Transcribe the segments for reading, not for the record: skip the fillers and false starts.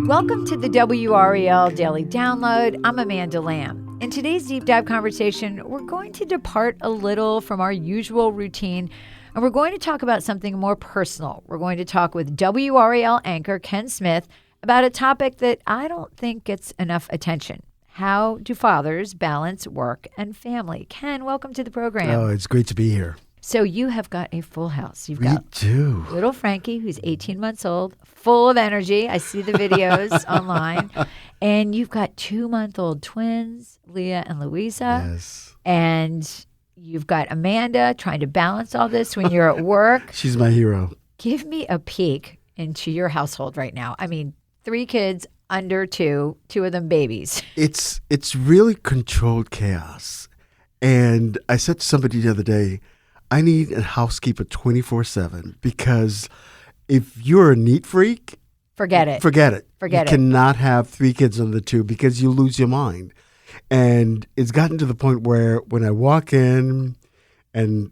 Welcome to the WRAL Daily Download. I'm Amanda Lamb. In today's deep dive conversation, we're going to depart a little from our usual routine, and we're going to talk about something more personal. We're going to talk with WRAL anchor Ken Smith about a topic that I don't think gets enough attention. How do fathers balance work and family? Ken, welcome to the program. Oh, it's great to be here. So you have got a full house. We do. Little Frankie, who's 18 months old, full of energy. I see the videos online. And you've got 2-month-old twins, Leah and Louisa. Yes. And you've got Amanda trying to balance all this when you're at work. She's my hero. Give me a peek into your household right now. I mean, 3 kids under 2 of them babies. It's really controlled chaos. And I said to somebody the other day, I need a housekeeper 24/7 because if you're a neat freak, Forget it. You cannot have 3 kids under 2 because you lose your mind. And it's gotten to the point where when I walk in and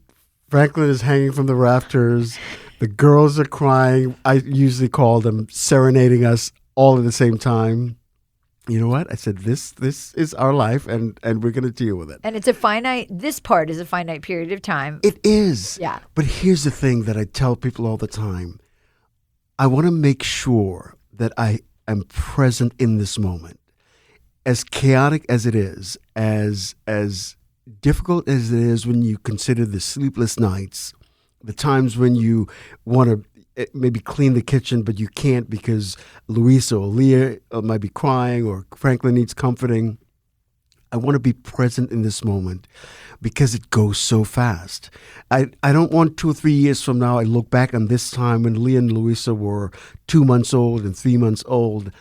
Franklin is hanging from the rafters, the girls are crying. I usually call them serenading us all at the same time. You know what? I said, this is our life, and we're going to deal with it. And this part is a finite period of time. It is. Yeah. But here's the thing that I tell people all the time. I want to make sure that I am present in this moment. As chaotic as it is, as difficult as it is when you consider the sleepless nights, the times when you want to maybe clean the kitchen, but you can't because Louisa or Leah might be crying or Franklin needs comforting. I want to be present in this moment because it goes so fast. I don't want 2 or 3 years from now, I look back on this time when Leah and Louisa were 2 months old and 3 months old,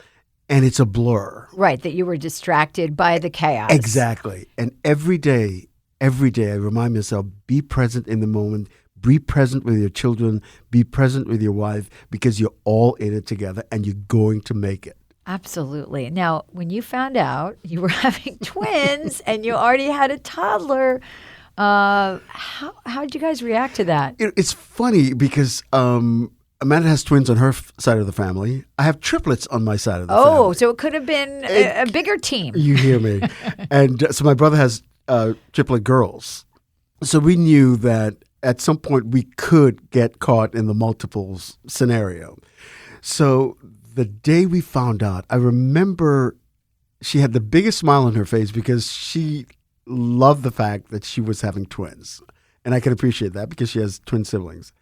and it's a blur. Right, that you were distracted by the chaos. Exactly. And every day, I remind myself, be present in the moment. Be present with your children. Be present with your wife because you're all in it together and you're going to make it. Absolutely. Now, when you found out you were having twins and you already had a toddler, how did you guys react to that? It's funny because Amanda has twins on her side of the family. I have triplets on my side of the family. Oh, so it could have been a bigger team. You hear me. And so my brother has triplet girls. So we knew that at some point we could get caught in the multiples scenario. So the day we found out, I remember she had the biggest smile on her face because she loved the fact that she was having twins. And I can appreciate that because she has twin siblings.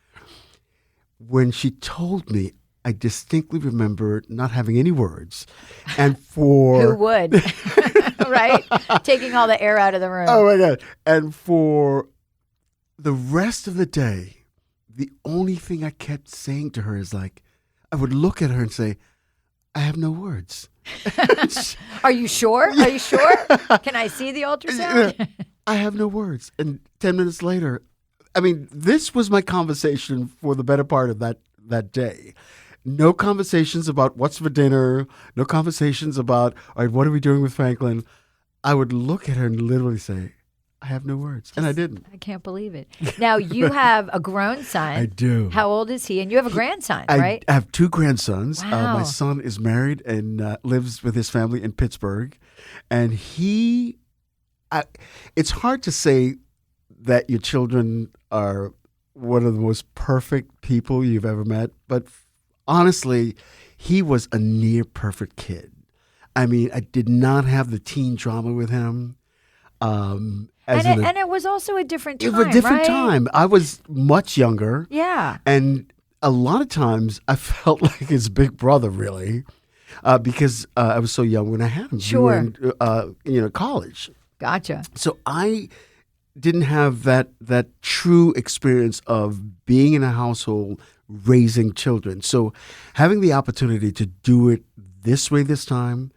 When she told me, I distinctly remember not having any words. And Who would? Right? Taking all the air out of the room. Oh, my God. And for the rest of the day, the only thing I kept saying to her is like, I would look at her and say, I have no words. Are you sure? Are you sure? Can I see the ultrasound? I have no words. And 10 minutes later, I mean, this was my conversation for the better part of that day. No conversations about what's for dinner. No conversations about, all right, what are we doing with Franklin? I would look at her and literally say, I have no words. And I didn't. I can't believe it. Now, you have a grown son. I do. How old is he? And you have a grandson, right? I have 2 grandsons. Wow. My son is married and lives with his family in Pittsburgh. And it's hard to say that your children are one of the most perfect people you've ever met. But honestly, he was a near perfect kid. I mean, I did not have the teen drama with him. And it was also a different time, It was a different right? time. I was much younger. Yeah. And a lot of times I felt like his big brother, really, because I was so young when I had him. Sure. We were in college. Gotcha. So I didn't have that true experience of being in a household raising children. So having the opportunity to do it this way this time,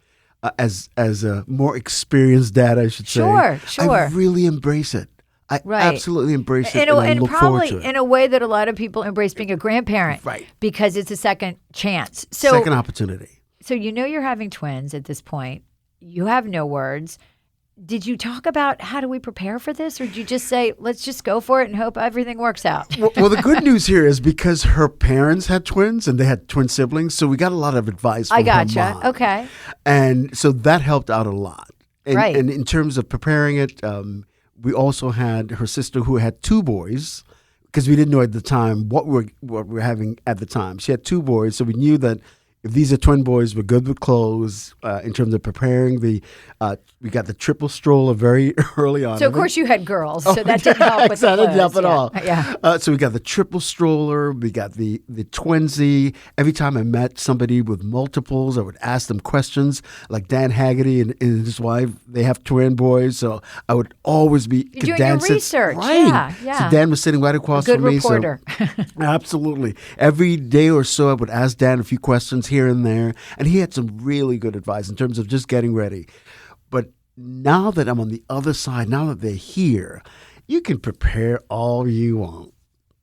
as a more experienced dad, I should say. Sure. I really embrace it. I absolutely embrace it, and I look forward to it. In a way that a lot of people embrace being a grandparent. Right. Because it's a second chance. Second opportunity. So you're having twins at this point. You have no words. did you talk about how do we prepare for this? Or did you just say, let's just go for it and hope everything works out? Well, the good news here is because her parents had twins and they had twin siblings, so we got a lot of advice from I her gotcha. mom. Okay. And so that helped out a lot. And, Right. and in terms of preparing it, we also had her sister who had two boys, because we didn't know at the time what we're having at the time. She had two boys, so we knew that if these are twin boys, we're good with clothes. In terms of preparing we got the triple stroller very early on. So, of course, you had girls, so that didn't help with the That didn't clothes. help at all. Yeah. So we got the triple stroller, we got the twinsy. Every time I met somebody with multiples, I would ask them questions. Like Dan Haggerty and his wife, they have twin boys, so I would always be. You're doing Dan your sits- research. right? Yeah. So Dan was sitting right across Good from me. reporter. So absolutely, every day or so, I would ask Dan a few questions here and there, and he had some really good advice in terms of just getting ready. But now that I'm on the other side, now that they're here, you can prepare all you want.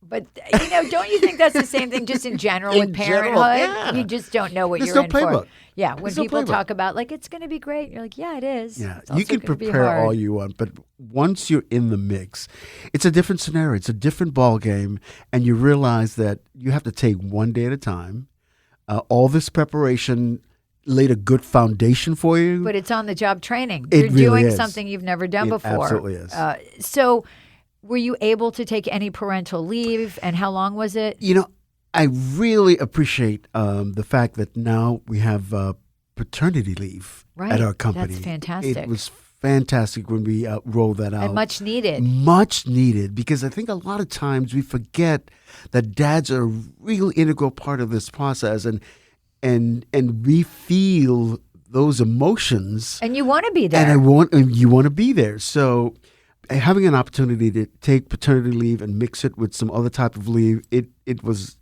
But, don't you think that's the same thing just in general In with general, parenthood? yeah. You just don't know what There's you're no in playbook. for. Yeah, when There's no people playbook. talk about, like, it's going to be great, you're like, yeah, it is. Yeah, It's you also can gonna be prepare hard. all you want, but once you're in the mix, it's a different scenario. It's a different ball game, and you realize that you have to take one day at a time. All this preparation laid a good foundation for you. But it's on the job training. It You're really doing is. something you've never done It before. absolutely is. So, were you able to take any parental leave, and how long was it? I really appreciate the fact that now we have paternity leave Right. at our company. That's fantastic. It was fantastic when we rolled that out. And much needed. Much needed, because I think a lot of times we forget that dads are a real integral part of this process, and we feel those emotions, And you want to be there. and you want to be there. So having an opportunity to take paternity leave and mix it with some other type of leave, it was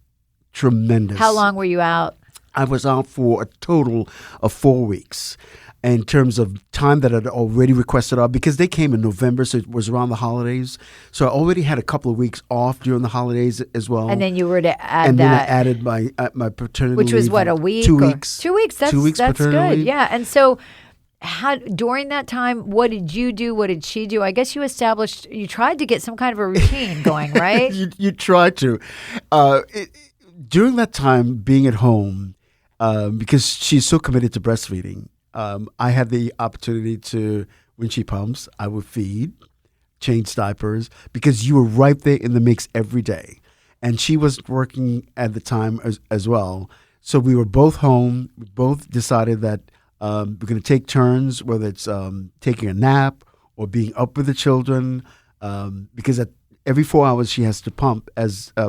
tremendous. How long were you out? I was out for a total of 4 weeks. In terms of time that I'd already requested off, because they came in November, so it was around the holidays. So I already had a couple of weeks off during the holidays as well. And then you were to add and that. then I added my paternity Which was leave what, a of week? 2 or- weeks. 2 weeks. That's 2 weeks that's paternity good. leave. Yeah. And so, during that time, what did you do? What did she do? I guess you tried to get some kind of a routine going, right? You try to. During that time, being at home, because she's so committed to breastfeeding, I had the opportunity to, when she pumps, I would feed, change diapers, because you were right there in the mix every day. And she was working at the time as well. So we were both home. We both decided that we're going to take turns, whether it's taking a nap or being up with the children, because every 4 hours she has to pump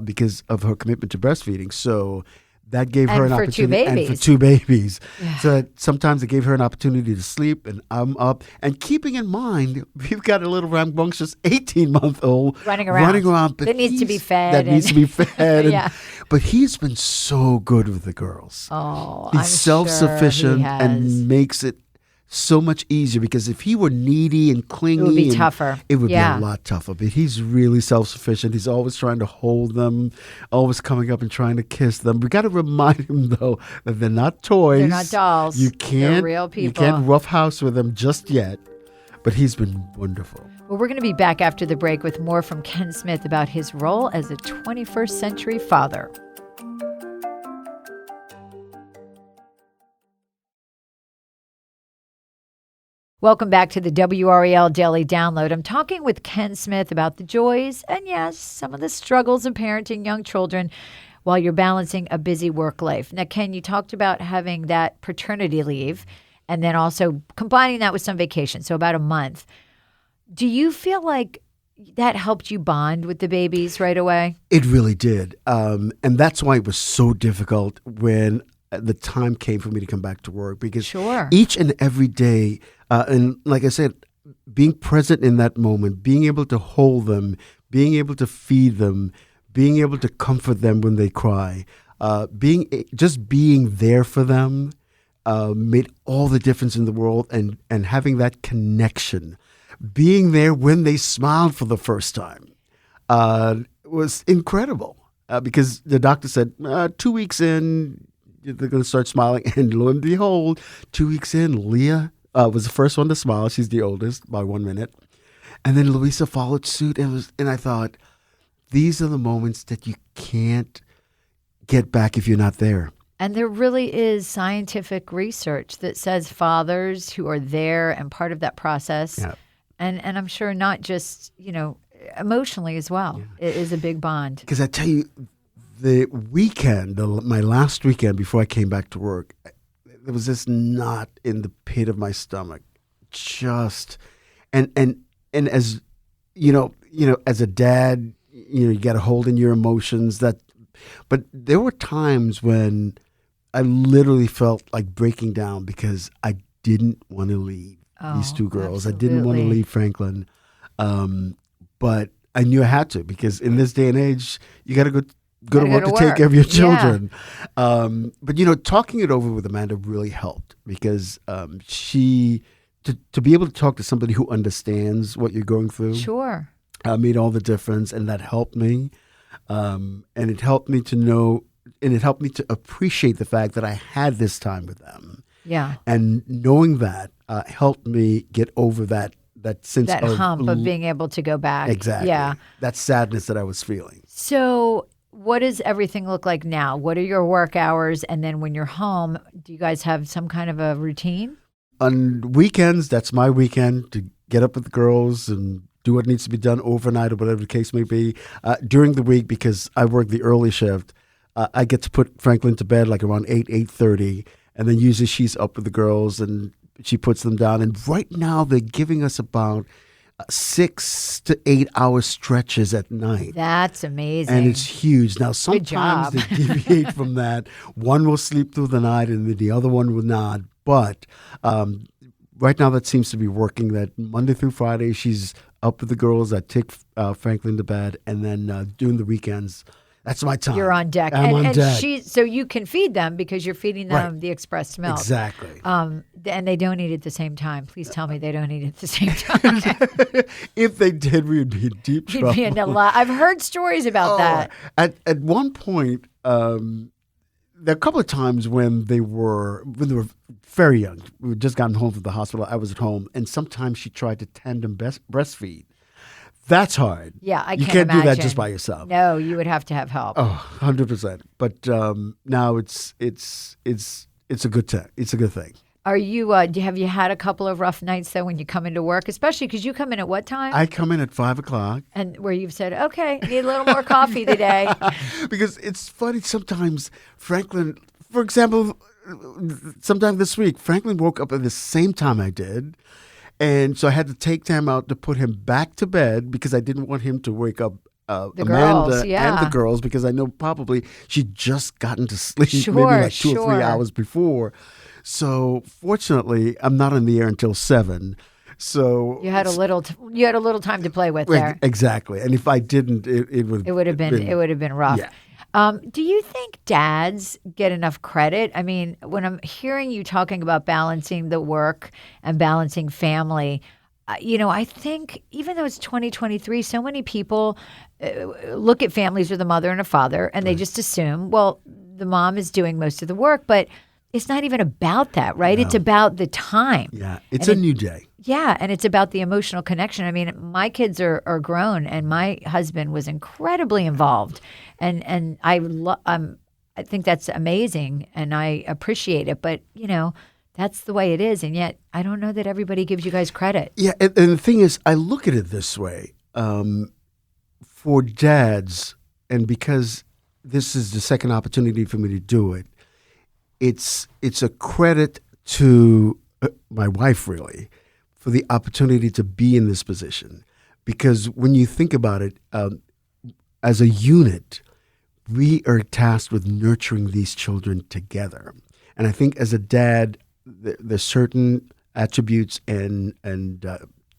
because of her commitment to breastfeeding. So that gave her an And for two opportunity. babies. And for 2 babies. Yeah. So that sometimes it gave her an opportunity to sleep, and I'm up. And keeping in mind, we've got a little rambunctious 18-month-old Running around. but That needs to be he's- fed That needs to be fed. Yeah. But he's been so good with the girls. Oh, He's I'm self-sufficient sure he has. and makes it so much easier, because if he were needy and clingy, It would be and- tougher. It would Yeah. be a lot tougher. But he's really self-sufficient. He's always trying to hold them, always coming up and trying to kiss them. We got to remind him though that they're not toys. They're not dolls. You They're can't. real people. You can't roughhouse with them just yet. But he's been wonderful. Well, we're going to be back after the break with more from Ken Smith about his role as a 21st century father. Welcome back to the WRAL Daily Download. I'm talking with Ken Smith about the joys and, yes, some of the struggles of parenting young children while you're balancing a busy work life. Now, Ken, you talked about having that paternity leave and then also combining that with some vacation, so about a month. Do you feel like that helped you bond with the babies right away? It really did. And that's why it was so difficult when the time came for me to come back to work, because Sure. each and every day, and like I said, being present in that moment, being able to hold them, being able to feed them, being able to comfort them when they cry, just being there for them made all the difference in the world, and having that connection, being there when they smiled for the first time was incredible, because the doctor said 2 weeks in, they're going to start smiling. And lo and behold, 2 weeks in, Leah was the first one to smile. She's the oldest by 1 minute. And then Louisa followed suit. And I thought, these are the moments that you can't get back if you're not there. And there really is scientific research that says fathers who are there and part of that process, and I'm sure not just, emotionally as well, it is a big bond. Because I tell you, the weekend, my last weekend before I came back to work, there was this knot in the pit of my stomach. And as as a dad, you got to hold in your emotions. But there were times when I literally felt like breaking down because I didn't want to leave these two girls. Absolutely. I didn't want to leave Franklin, but I knew I had to, because in this day and age, you got to go to work to take care of your children. Yeah. But talking it over with Amanda really helped, because to be able to talk to somebody who understands what you're going through. Sure. Made all the difference, and that helped me. And it helped me to know, and it helped me to appreciate the fact that I had this time with them. Yeah. And knowing that helped me get over that sense that hump of being able to go back. Exactly. Yeah. That sadness that I was feeling. So what does everything look like now? What are your work hours? And then when you're home, do you guys have some kind of a routine? On weekends, that's my weekend, to get up with the girls and do what needs to be done overnight or whatever the case may be. During the week, because I work the early shift, I get to put Franklin to bed like around 8:30, and then usually she's up with the girls and she puts them down. And right now they're giving us about 6 to 8 hour stretches at night. That's amazing. And it's huge. Now, sometimes they deviate from that. One will sleep through the night and the other one will not. But right now that seems to be working, that Monday through Friday she's up with the girls. I take Franklin to bed, and then during the weekends, that's my time. You're on deck. I'm on deck. So you can feed them because you're feeding them the expressed milk. Exactly. And they don't eat at the same time. Please tell me they don't eat at the same time. If they did, we would be in deep trouble. You'd be in a lot. I've heard stories about that. At one point, there are a couple of times when they were very young. We had just gotten home from the hospital. I was at home, and sometimes she tried to tandem breastfeed. That's hard. Yeah, I You can't do that imagine. just by yourself. No, you would have to have help. Oh, 100%. But now it's a good thing. It's a good thing. Are you? Have you had a couple of rough nights though when you come into work, especially because you come in at what time? I come in at 5:00. And where you've said, okay, need a little more coffee today. Because it's funny sometimes, Franklin, for example, sometime this week, Franklin woke up at the same time I did. And so I had to take time out to put him back to bed, because I didn't want him to wake up Amanda girls, and the girls, because I know probably she'd just gotten to sleep Sure, maybe like 2 or 3 sure. hours before. So fortunately, I'm not on the air until 7. So You had a little time to play with there. Exactly. And if I didn't, it would have been rough. Yeah. Do you think dads get enough credit? I mean, when I'm hearing you talking about balancing the work and balancing family, I think even though it's 2023, so many people look at families with a mother and a father, and they just assume, well, the mom is doing most of the work, but it's not even about that, right? No. It's about the time. Yeah, it's a new day. Yeah, and it's about the emotional connection. I mean, my kids are grown, and my husband was incredibly involved, and I think that's amazing, and I appreciate it. But that's the way it is, and yet I don't know that everybody gives you guys credit. Yeah, and the thing is, I look at it this way: for dads, and because this is the second opportunity for me to do it, it's a credit to my wife, really, for the opportunity to be in this position. Because when you think about it, as a unit, we are tasked with nurturing these children together. And I think as a dad, there's certain attributes and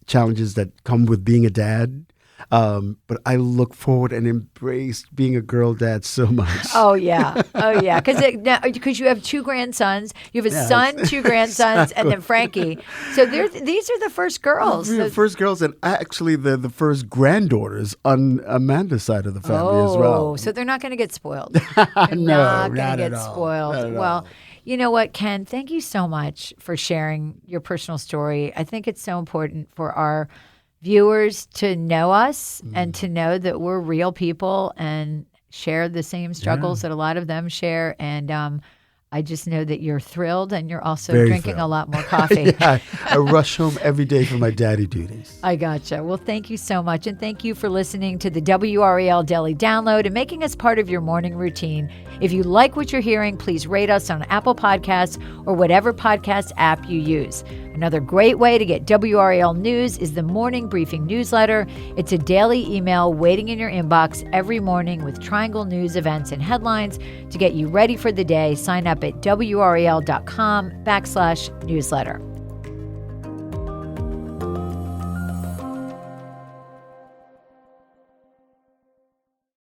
challenges that come with being a dad. But I look forward and embrace being a girl dad so much. Oh yeah, because you have 2 grandsons, you have a son, 2 grandsons, and then Frankie. So these are the first girls. The first girls, and actually the first granddaughters on Amanda's side of the family as well. So they're not going to get spoiled. They're not going to get spoiled. Well, You know what, Ken? Thank you so much for sharing your personal story. I think it's so important for our viewers to know us and to know that we're real people and share the same struggles that a lot of them share. And I just know that you're thrilled and you're also Very drinking thrilled. a lot more coffee. Yeah, I rush home every day for my daddy duties. I gotcha. Well, thank you so much. And thank you for listening to the WRAL Daily Download and making us part of your morning routine. If you like what you're hearing, please rate us on Apple Podcasts or whatever podcast app you use. Another great way to get WRAL news is the Morning Briefing newsletter. It's a daily email waiting in your inbox every morning with Triangle News events and headlines to get you ready for the day. Sign up at WRAL.com/newsletter.